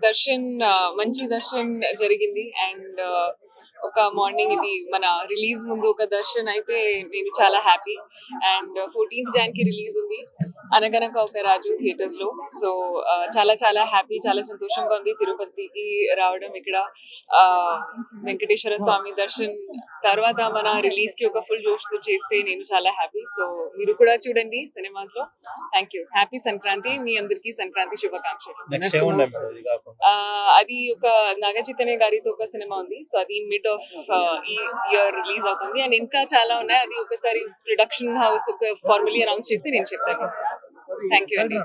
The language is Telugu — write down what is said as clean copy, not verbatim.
దర్శన్ మంచి దర్శన్ జరిగింది అండ్ ఒక మార్నింగ్ ఇది మన రిలీజ్ ముందు ఒక దర్శన్ అయితే నేను చాలా హ్యాపీ అండ్ 14th Jan కి రిలీజ్ ఉంది అనగనక ఒక రాజు థియేటర్స్ లో. సో చాలా చాలా హ్యాపీ, చాలా సంతోషంగా ఉంది తిరుపతికి రావడం. ఇక్కడ వెంకటేశ్వర స్వామి దర్శన్ తర్వాత మన రిలీజ్ కి ఒక ఫుల్ జోష్ తో చేస్తే నేను చాలా హ్యాపీ. సో మీరు కూడా చూడండి సినిమాస్ లో. Thank you. హ్యాపీ సంక్రాంతి. మీ అందరికీ సంక్రాంతి శుభాకాంక్షలు. అది ఒక నాగ చైతన్య గారితో ఒక సినిమా ఉంది. సో అది మిడ్ ఆఫ్ ఈ ఇయర్ రిలీజ్ అవుతుంది అండ్ ఇంకా చాలా ఉన్నాయి. అది ఒకసారి ప్రొడక్షన్ హౌస్ ఒక ఫార్మలీ అనౌన్స్ చేస్తే నేను చెప్తాను. థ్యాంక్ యూ అండి.